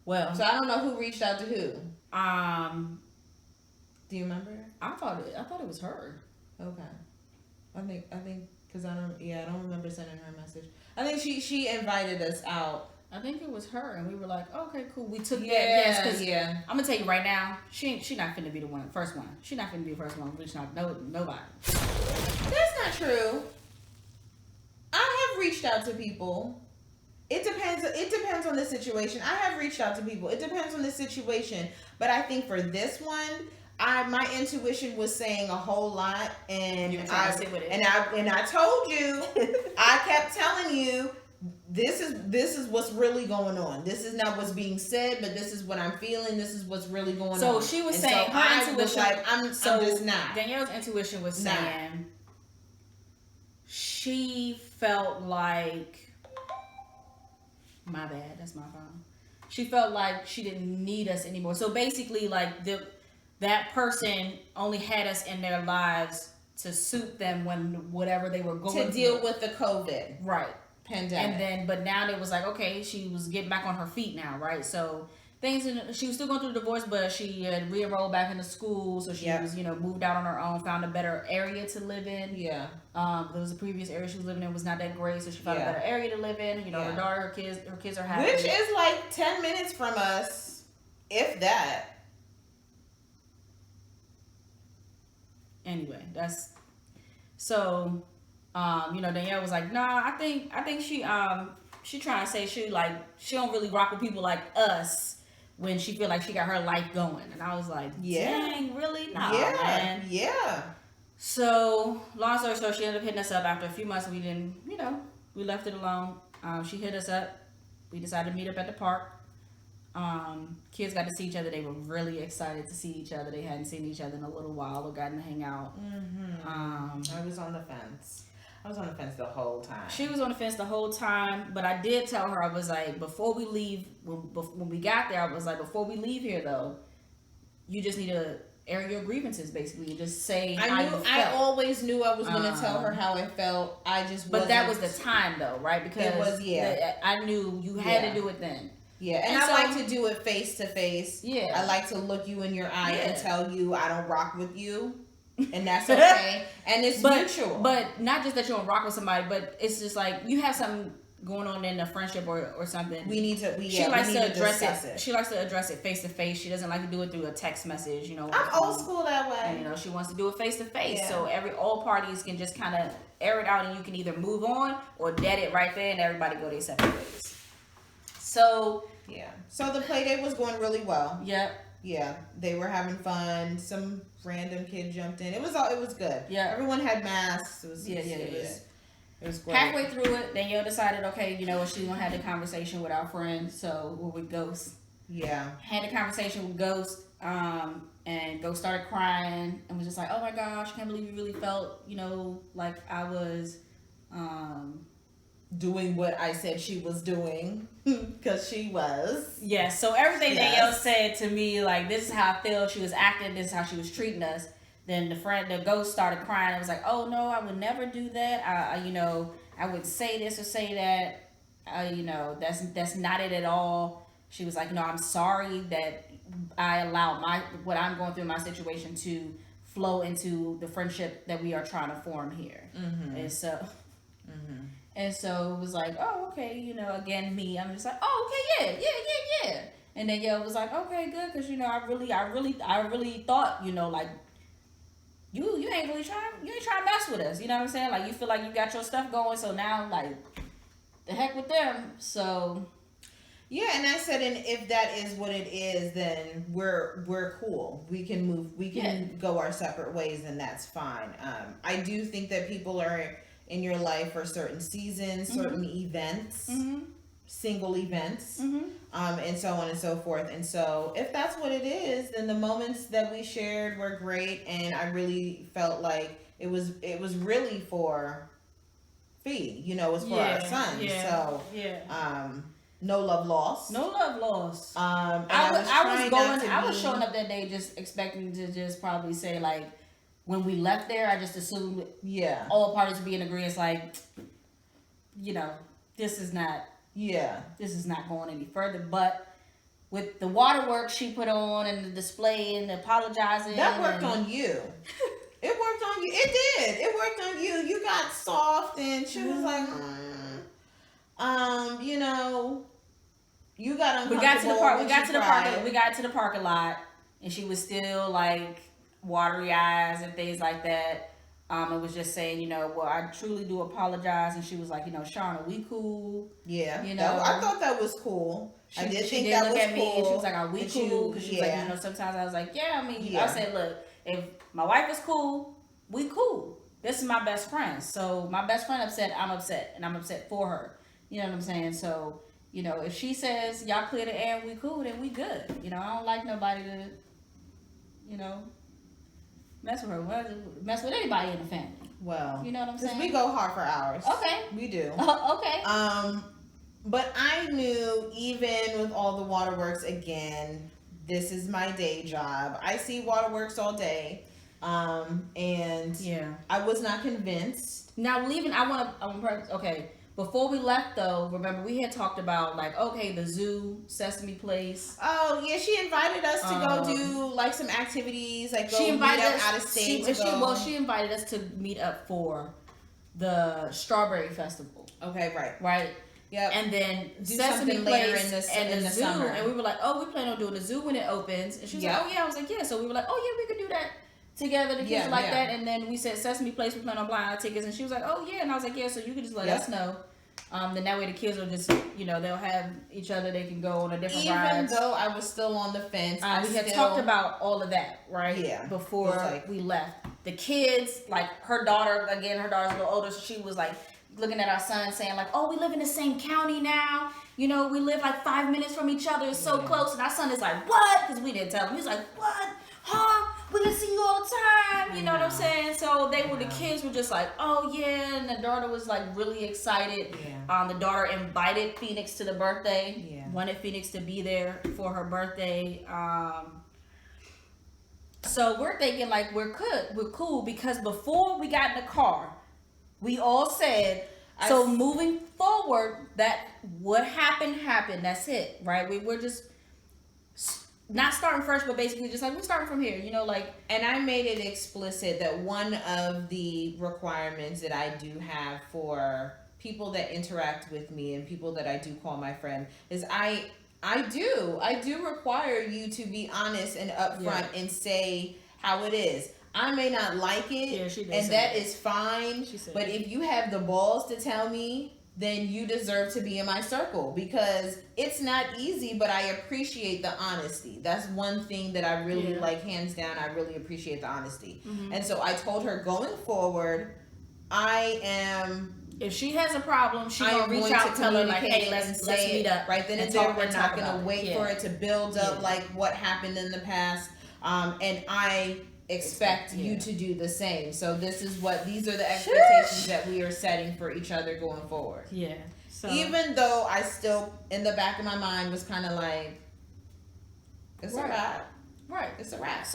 Well, So I don't know who reached out to who. Do you remember? I thought it was her. Okay. I think because I don't remember sending her a message. I think she invited us out. I think it was her, and we were like, oh, okay, cool. We took that. Yes, Because yeah. I'm gonna tell you right now, she not finna be the first one. She not finna be the first one reaching out. Nobody. That's not true. I have reached out to people. It depends. It depends on the situation. I have reached out to people. It depends on the situation. But I think for this one, my intuition was saying a whole lot, and I told you, I kept telling you, this is what's really going on. This is not what's being said, but this is what I'm feeling. This is what's really going on. So she was saying her intuition. Was like, I'm just not. Danielle's intuition was saying she felt like. My bad, that's my phone. She felt like she didn't need us anymore. So basically, like that person only had us in their lives to suit them when whatever they were going to deal with the COVID pandemic. And then, but now it was like, okay, she was getting back on her feet now, right? So she was still going through the divorce, but she had re-enrolled back into school, so she was, moved out on her own, found a better area to live in. Yeah. There was a previous area she was living in was not that great, so she found a better area to live in. Her daughter, her kids are happy. Which is like 10 minutes from us, if that. Anyway, that's so. Danielle was like, "Nah, I think she trying to say she don't really rock with people like us when she feel like she got her life going." And I was like, "Dang, really? Nah, man." Yeah. So long story short, she ended up hitting us up after a few months. We didn't, we left it alone. She hit us up. We decided to meet up at the park. Kids got to see each other. They were really excited to see each other. They hadn't seen each other in a little while or gotten to hang out. Mm-hmm. I was on the fence. The whole time. She was on the fence the whole time, but I did tell her, I was like, before we leave, when we got there, I was like, before we leave here though, you just need to air your grievances, basically, and just say how you felt. I always knew I was going to tell her how I felt. But that was the time though, right? Because it was, I knew you had to do it then. Yeah, and I like to do it face to face. Yeah. I like to look you in your eye and tell you I don't rock with you. And that's okay. And it's mutual. But not just that you don't rock with somebody, but it's just like you have something going on in a friendship or something. She likes to address it. She likes to address it face to face. She doesn't like to do it through a text message, I'm old school that way. And, she wants to do it face to face. So all parties can just kind of air it out, and you can either move on or dead it right there, and everybody go their separate ways. So So the play date was going really well. Yep. Yeah, they were having fun. Some random kid jumped in. It was good. Yeah, everyone had masks. It was It was great. Halfway through it, Danielle decided, okay, you know what, she's gonna have the conversation with our friend, with Ghost. Yeah. Had the conversation with Ghost, and Ghost started crying and was just like, oh my gosh, I can't believe you really felt, like I was, doing what I said she was doing, because she was. Yes. So everything Danielle said to me, like, this is how I feel. She was acting. This is how she was treating us. Then the Ghost started crying. And was like, oh no, I would never do that. I would say this or say that. That's not it at all. She was like, no, I'm sorry that I allowed what I'm going through in my situation to flow into the friendship that we are trying to form here. Mm-hmm. And so. Mm-hmm. And so it was like, oh, okay, again, me, I'm just like, oh, okay, yeah. And then Danielle was like, okay, good, because, I really thought, like, you ain't trying to mess with us, you know what I'm saying? Like, you feel like you got your stuff going, so now, like, the heck with them, so. Yeah, and I said, and if that is what it is, then we're cool. We can move, go our separate ways, and that's fine. I do think that people are in your life for certain seasons, certain events, single events, and so on and so forth. And so if that's what it is, then the moments that we shared were great, and I really felt like it was really for Fee, it was for our son. So no love lost. I was showing up that day just expecting to just probably say, like, when we left there, I just assumed all parties would be in agreement, like, this is not going any further. But with the waterworks she put on and the display and the apologizing. That worked on you. It worked on you. It did. It worked on you. You got soft, and she was like, you know, you got uncomfortable. We got to the park. when We got she to the cried. park. We got to the parking lot, and she was still like watery eyes and things like that. It was just saying, you know, well, I truly do apologize, and she was like, you know, Shauna, we cool. Yeah, You know, I thought that was cool. I did think that look was at me, cool. and she was like, are we that cool? Because she was like, yeah. you know, sometimes I was like, yeah, I mean, Yeah. I said, look, if my wife is cool, we cool. This is my best friend. So my best friend upset, I'm upset, and I'm upset for her. You know what I'm saying? So, you know, if she says y'all clear the air and we cool, then we good. You know, I don't like nobody to, you know, mess with her, mess with anybody in the family. Well, You know what I'm because saying? we go hard for hours. Okay. We do. Okay. But I knew even with all the waterworks, again, this is my day job. I see waterworks all day. And Yeah. I was not convinced. Now leaving, okay. Before we left though, remember we had talked about like, okay, the zoo, Sesame Place. Oh yeah, she invited us to go do like some activities, like go meet up out of state. She invited us to meet up for the Strawberry Festival. Okay, right. Right? Yep. And then Do Sesame something later Place in and the the zoo, summer. and we were like, oh, we plan on doing the zoo when it opens. And she was Yeah. like, oh yeah. I was like, yeah. So we were like, oh yeah, we could do that together. The kids Yeah, were like yeah. that. And then we said Sesame Place, we plan on buying our tickets. And she was like, oh yeah. And I was like, yeah. So you could just let Yep. us know. Then that way the kids will just, you know, they'll have each other. They can go on a different Even rides. though I was still on the fence, We had talked about all of that, right? Yeah. Before It was like- we left. The kids, like her daughter, again, her daughter's a little older, so she was like looking at our son saying like, oh, we live in the same county now. You know, we live like 5 minutes from each other. It's so close. And our son is like, what? Because we didn't tell him. He's like, what? Huh? We can see you all the time. You know what I'm saying? So the kids were just like, oh yeah. And the daughter was like really excited. Yeah. The daughter invited Phoenix to the birthday. Yeah. Wanted Phoenix to be there for her birthday. So we're thinking like we're cool because before we got in the car, we all said, so moving forward, that what happened. That's it, right? We're just not starting fresh, but basically just like we're starting from here, you know, like. And I made it explicit that one of the requirements that I do have for people that interact with me and people that I do call my friend is I do require you to be honest and upfront and say how it is. I may not like it, Yeah, she did and say that that. is fine. She said But that. if you have the balls to tell me, then you deserve to be in my circle because it's not easy, but I appreciate the honesty. That's one thing that I really like, hands down. I really appreciate the honesty. And so I told her going forward, If she has a problem, she's I gonna am reach going out to and tell her like, communicate hey, and let's say meet it up. right then and and there. talk We're and not talk going about to it. wait for it to build up like what happened in the past. And I expect you to do the same. So these are the expectations that we are setting for each other going forward. Yeah. So Even though I still, in the back of my mind, was kind of like, it's a wrap. right. It's a wrap.